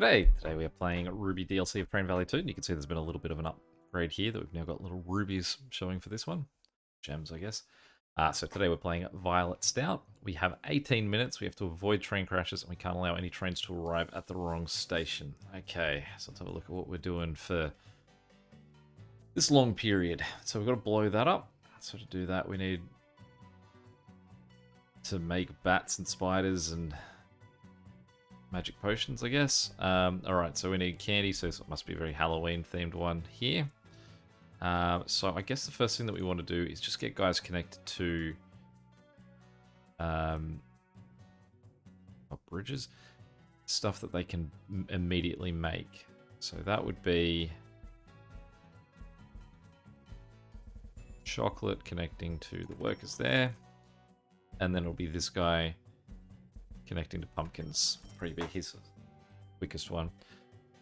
Today we are playing Ruby DLC of Train Valley 2, and you can see there's been a little bit of an upgrade here that we've now got little rubies showing for this one. Gems, I guess. So today we're playing Violet Stout. We have 18 minutes, we have to avoid train crashes, and we can't allow any trains to arrive at the wrong station. Okay, so let's have a look at what we're doing for this long period. So we've got to blow that up. So to do that we need to make bats and spiders and magic potions, I guess. Alright, so we need candy, so it must be a very Halloween themed one here. So I guess the first thing that we want to do is just get guys connected to bridges, stuff that they can immediately make. So that would be chocolate connecting to the workers there, and then it'll be this guy connecting to pumpkins. Probably be his quickest one.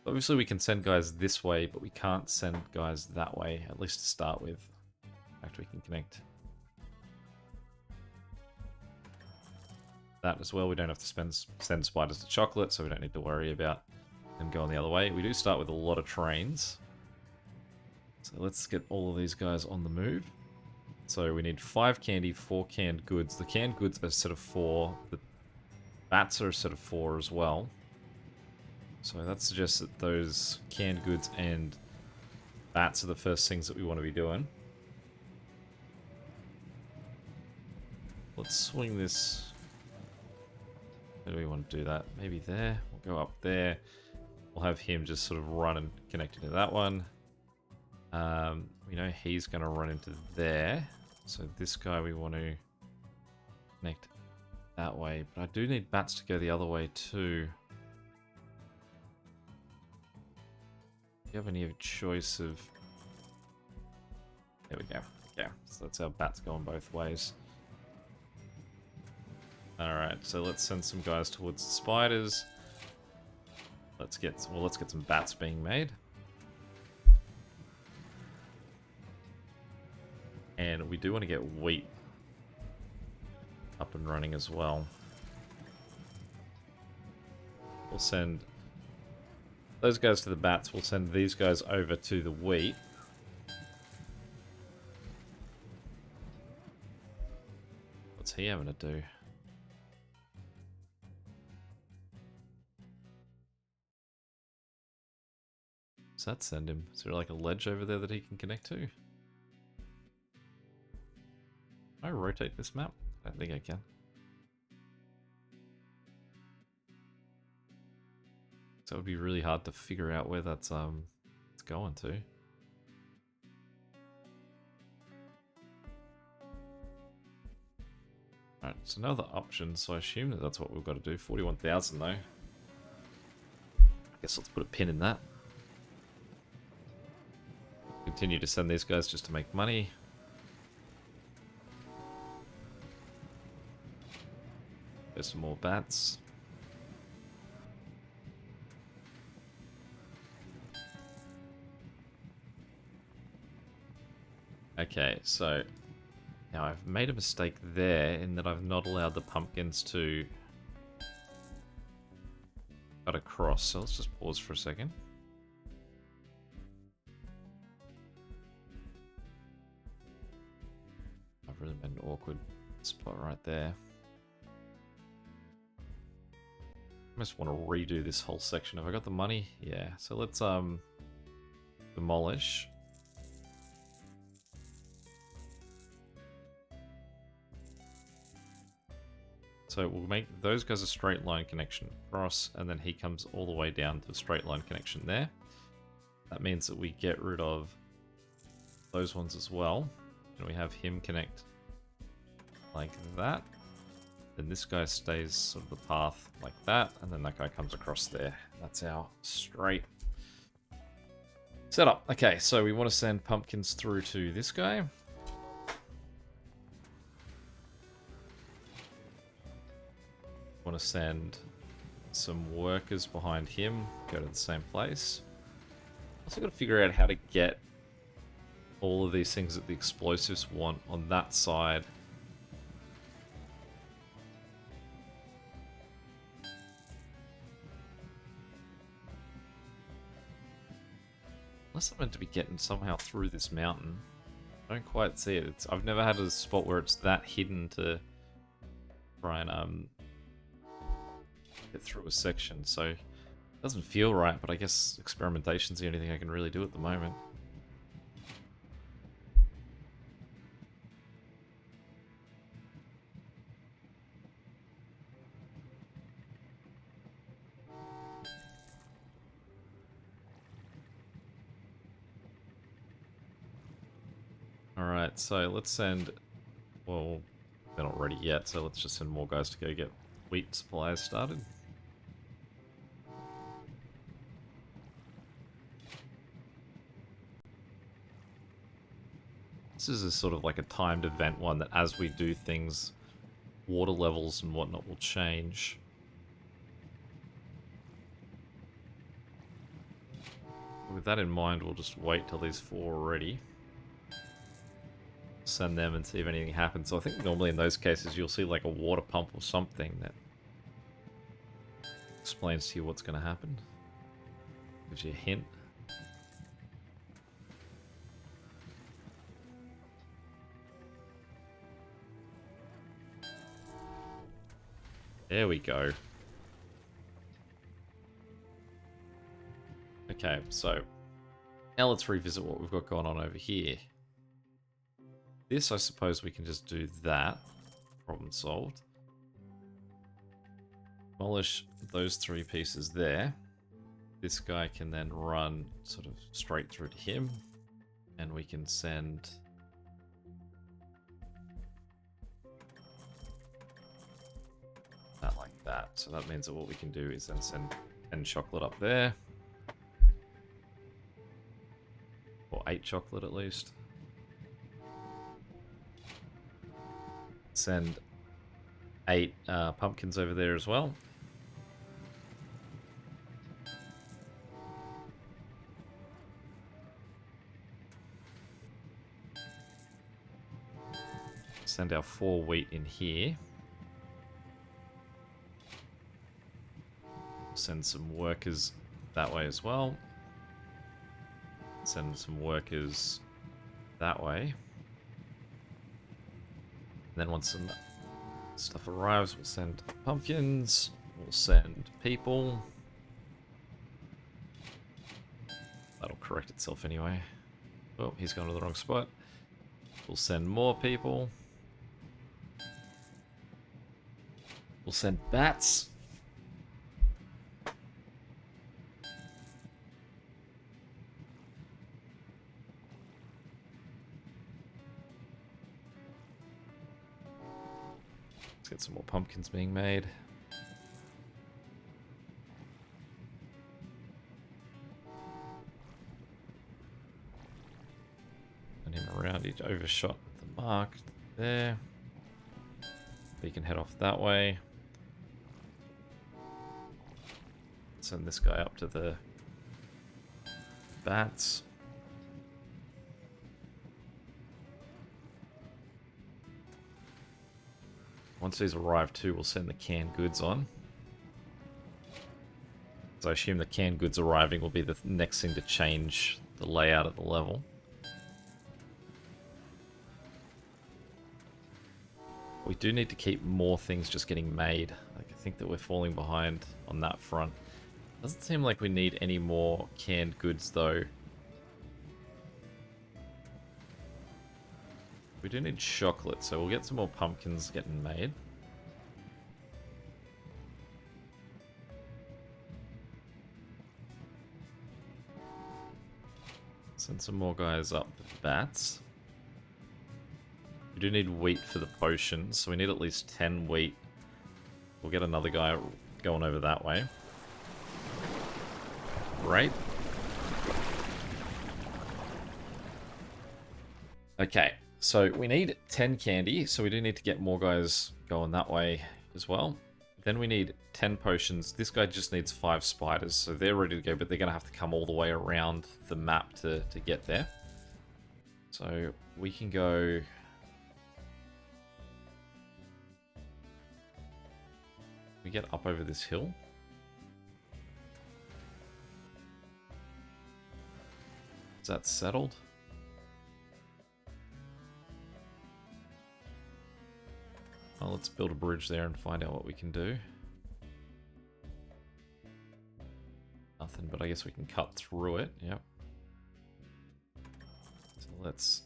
Obviously we can send guys this way, but we can't send guys that way, at least to start with. In fact, we can connect that as well. We don't have to send spiders to chocolate, so we don't need to worry about them going the other way. We do start with a lot of trains. So let's get all of these guys on the move. So we need 5 candy, 4 canned goods. The canned goods are a set of 4. The bats are a set of 4 as well. So that suggests that those canned goods and bats are the first things that we want to be doing. Let's swing this. Where do we want to do that? Maybe there. We'll go up there. We'll have him just sort of run and connect into that one. We know he's going to run into there. So this guy we want to connect that way. But I do need bats to go the other way too. Do you have any choice of... There we go. Yeah, so that's our bats going both ways. Alright, so let's send some guys towards the spiders. Let's get some bats being made. And we do want to get wheat up and running as well. We'll send those guys to the bats. We'll send these guys over to the wheat. What's he having to do? Does that send him? Is there like a ledge over there that he can connect to? Can I rotate this map? I don't think I can. So it would be really hard to figure out where that's it's going to. Alright, so now the options, so I assume that that's what we've got to do. 41,000 though. I guess let's put a pin in that. Continue to send these guys just to make money. There's some more bats. Okay, so now I've made a mistake there in that I've not allowed the pumpkins to cut across, so let's just pause for a second. I've really made an awkward spot right there. I just want to redo this whole section. Have I got the money? Yeah, so let's demolish. So we'll make those guys a straight line connection across, and then he comes all the way down to a straight line connection there. That means that we get rid of those ones as well. And we have him connect like that. Then this guy stays sort of the path like that, and then that guy comes across there. That's our straight setup. Okay, so we want to send pumpkins through to this guy. Want to send some workers behind him, go to the same place. Also got to figure out how to get all of these things that the explosives want on that side. Unless I'm meant to be getting somehow through this mountain. I don't quite see it. I've never had a spot where it's that hidden to try and get through a section, so it doesn't feel right, but I guess experimentation's the only thing I can really do at the moment. Alright, so let's send... Well, they're not ready yet, so let's just send more guys to go get wheat supplies started. This is a sort of like a timed event one that as we do things, water levels and whatnot will change. With that in mind, we'll just wait till these 4 are ready. Send them and see if anything happens. So I think normally in those cases you'll see like a water pump or something that explains to you what's going to happen. Gives you a hint. There we go. Okay, so now let's revisit what we've got going on over here. This, I suppose we can just do that. Problem solved. Demolish those 3 pieces there. This guy can then run sort of straight through to him. And we can send... that like that. So that means that what we can do is then send 10 chocolate up there. Or 8 chocolate at least. Send 8 pumpkins over there as well. Send our 4 wheat in here. Send some workers that way as well. Send some workers that way. And then once some stuff arrives, we'll send pumpkins, we'll send people. That'll correct itself anyway. Oh, he's gone to the wrong spot. We'll send more people. We'll send bats. Let's get some more pumpkins being made. And him around, he overshot the mark there. We can head off that way. Send this guy up to the bats. Once these arrive too, we'll send the canned goods on. So I assume the canned goods arriving will be the next thing to change the layout of the level. We do need to keep more things just getting made. Like, I think that we're falling behind on that front. Doesn't seem like we need any more canned goods though. We do need chocolate, so we'll get some more pumpkins getting made. Send some more guys up with bats. We do need wheat for the potions, so we need at least 10 wheat. We'll get another guy going over that way. Right. Okay, so we need 10 candy, so we do need to get more guys going that way as well. Then we need 10 potions. This guy just needs 5 spiders, so they're ready to go, but they're going to have to come all the way around the map to get there. So we can go... we get up over this hill. Is that settled? Well, let's build a bridge there and find out what we can do. Nothing, but I guess we can cut through it. Yep. So let's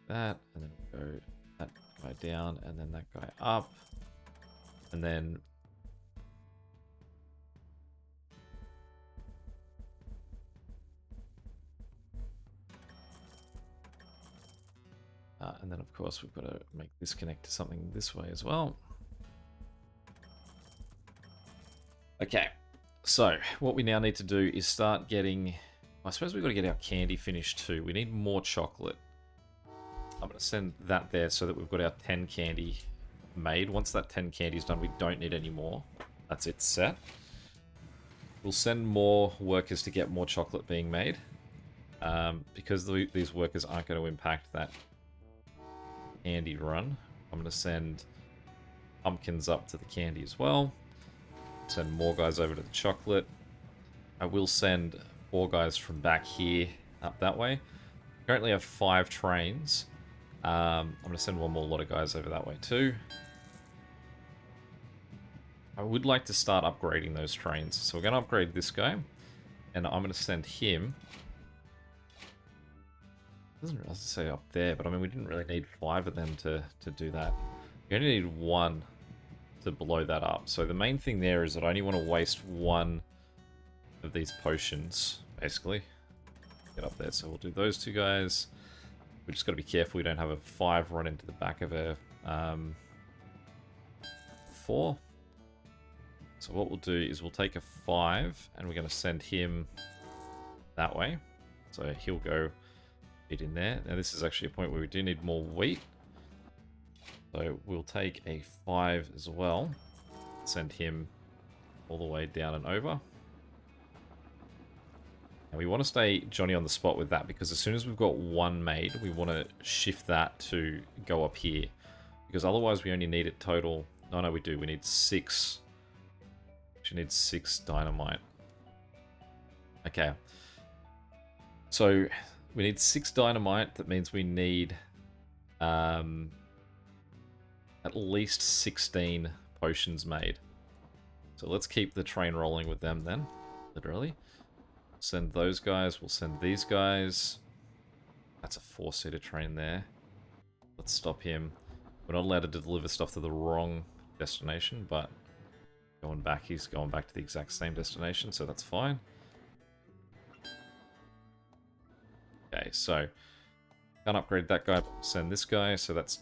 that, and then we'll go that guy down, and then that guy up, and then of course we've got to make this connect to something this way as well. Okay, so what we now need to do is start getting, I suppose we've got to get our candy finished too. We need more chocolate. I'm going to send that there so that we've got our 10 candy made. Once that 10 candy is done, we don't need any more. That's it set. We'll send more workers to get more chocolate being made. Because these workers aren't going to impact that candy run, I'm going to send pumpkins up to the candy as well. Send more guys over to the chocolate. I will send 4 guys from back here up that way. Currently have 5 trains. I'm going to send one more lot of guys over that way too. I would like to start upgrading those trains. So we're going to upgrade this guy. And I'm going to send him. It doesn't really say up there, but I mean, we didn't really need 5 of them to do that. We only need 1 to blow that up. So the main thing there is that I only want to waste 1 of these potions, basically. Get up there. So we'll do those 2 guys. We just got to be careful we don't have a 5 run into the back of a 4. So what we'll do is we'll take a 5 and we're going to send him that way. So he'll go bit in there. Now this is actually a point where we do need more wheat. So we'll take a 5 as well. Send him all the way down and over. And we want to stay Johnny on the spot with that, because as soon as we've got 1 made, we want to shift that to go up here. Because otherwise we only need it total... Oh no, we do. We need 6. We need 6 dynamite. Okay. So we need 6 dynamite. That means we need at least 16 potions made. So let's keep the train rolling with them then, literally. Send those guys, we'll send these guys. That's a 4-seater train there. Let's stop him. We're not allowed to deliver stuff to the wrong destination, but going back, he's going back to the exact same destination, so that's fine. Okay, so can't upgrade that guy, but we'll send this guy, so that's...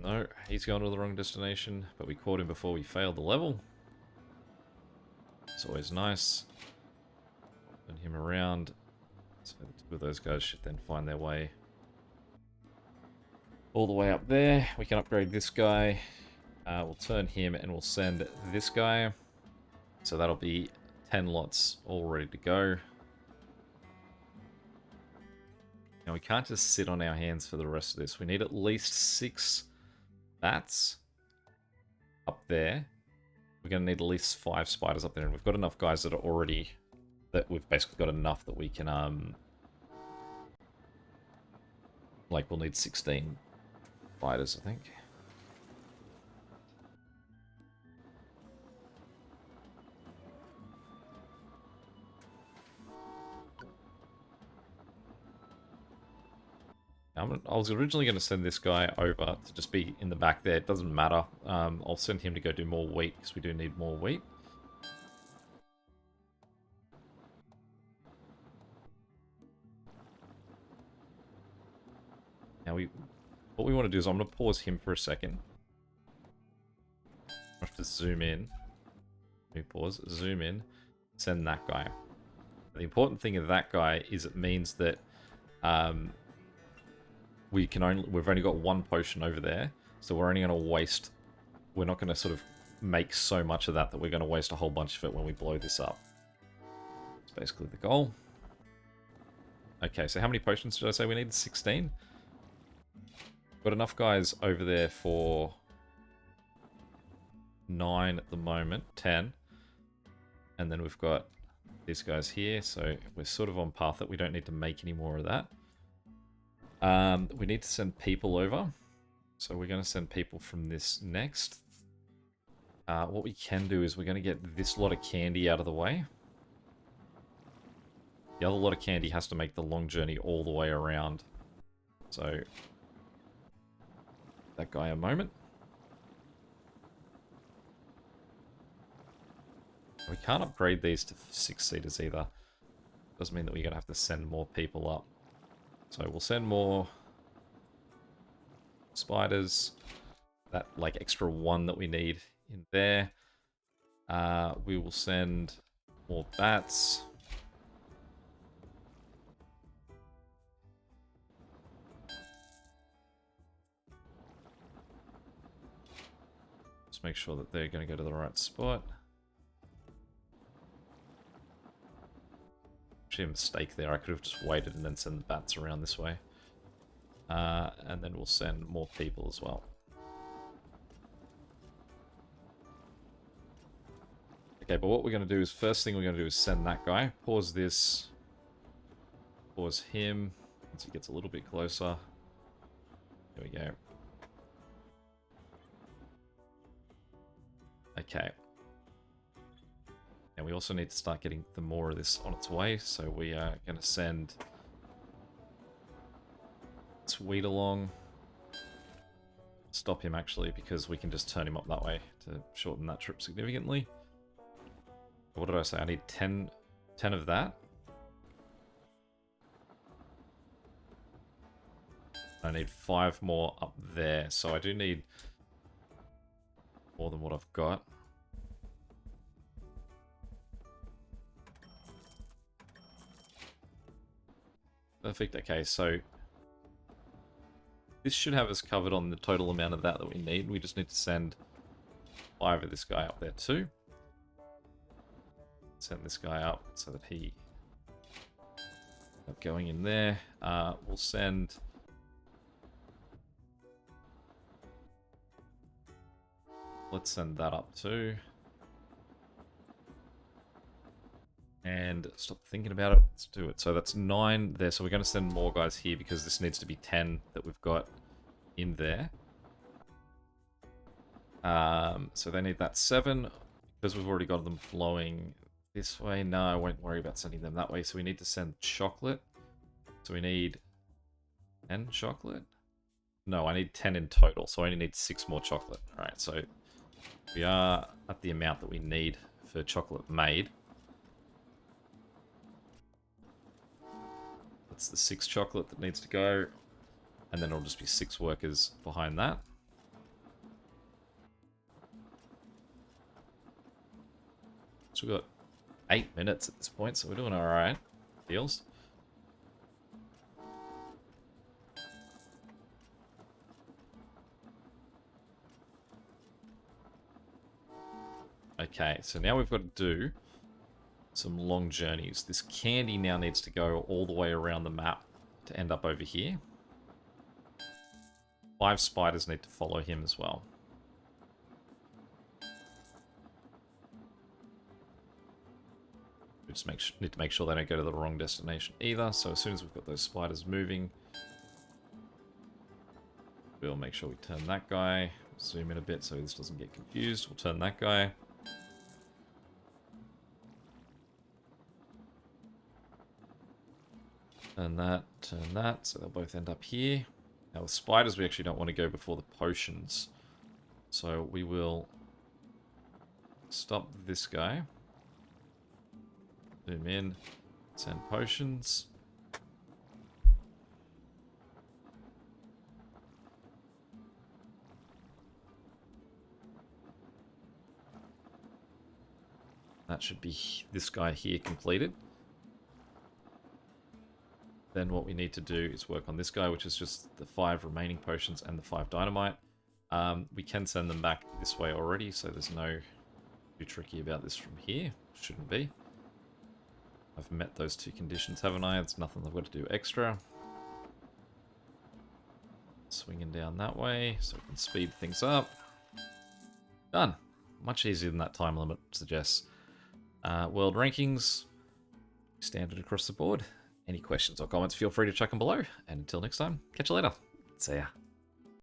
No, he's going to the wrong destination, but we caught him before we failed the level. It's always nice. Turn him around. So the 2 of those guys should then find their way all the way up there. We can upgrade this guy. We'll turn him and we'll send this guy. So that'll be 10 lots all ready to go. Now we can't just sit on our hands for the rest of this. We need at least 6 bats up there. We're going to need at least 5 spiders up there, and we've got enough guys that are already... that we've basically got enough that we can, like, we'll need 16 spiders, I think. I was originally going to send this guy over to just be in the back there. It doesn't matter. I'll send him to go do more wheat, because we do need more wheat. Now what we want to do is I'm going to pause him for a second. I have to zoom in. Let me pause, zoom in, send that guy. The important thing of that guy is it means that we've only got 1 potion over there, so we're only going to waste... We're not going to sort of make so much of that we're going to waste a whole bunch of it when we blow this up. That's basically the goal. Okay, so how many potions did I say we need? 16? Got enough guys over there for 9 at the moment, 10. And then we've got these guys here, so we're sort of on path that we don't need to make any more of that. We need to send people over, so we're going to send people from this next. What we can do is we're going to get this lot of candy out of the way. The other lot of candy has to make the long journey all the way around. So, that guy a moment. We can't upgrade these to 6-seaters either. Doesn't mean that we're going to have to send more people up. So we'll send more spiders. That like extra one that we need in there. We will send more bats. Just make sure that they're going to go to the right spot. Actually, a mistake there. I could have just waited and then send the bats around this way. And then we'll send more people as well. Okay, but what we're going to do is, first thing we're going to do is send that guy. Pause this. Pause him. Once he gets a little bit closer. There we go. Okay. And we also need to start getting the more of this on its way, so we are going to send Sweet along. Stop him actually, because we can just turn him up that way to shorten that trip significantly. What did I say? I need 10 of that. I need 5 more up there, so I do need more than what I've got. Perfect. Okay, so this should have us covered on the total amount of that we need. We just need to send 5 of this guy up there too. Send this guy up so that he going in there. We'll send let's send that up too. And stop thinking about it. Let's do it. So that's 9 there. So we're going to send more guys here because this needs to be 10 that we've got in there. So they need that 7 because we've already got them flowing this way. No, I won't worry about sending them that way. So we need to send chocolate. So we need 10 chocolate. No, I need 10 in total. So I only need 6 more chocolate. All right. So we are at the amount that we need for chocolate made. That's the 6 chocolate that needs to go. And then it'll just be 6 workers behind that. So we've got 8 minutes at this point, so we're doing alright. Feels. Okay, so now we've got to do some long journeys. This candy now needs to go all the way around the map to end up over here. 5 spiders need to follow him as well. We just need to make sure they don't go to the wrong destination either. So as soon as we've got those spiders moving, we'll make sure we turn that guy. Zoom in a bit so this doesn't get confused. We'll turn that guy. Turn that, so they'll both end up here. Now with spiders, we actually don't want to go before the potions. So we will stop this guy. Zoom in, send potions. That should be this guy here completed. Then what we need to do is work on this guy, which is just the 5 remaining potions and the 5 dynamite. We can send them back this way already, so there's no too tricky about this from here. Shouldn't be. I've met those 2 conditions, haven't I? It's nothing I've got to do extra. Swinging down that way, so we can speed things up. Done. Much easier than that time limit suggests. World rankings. Standard across the board. Any questions or comments, feel free to chuck them below. And until next time, catch you later. See ya.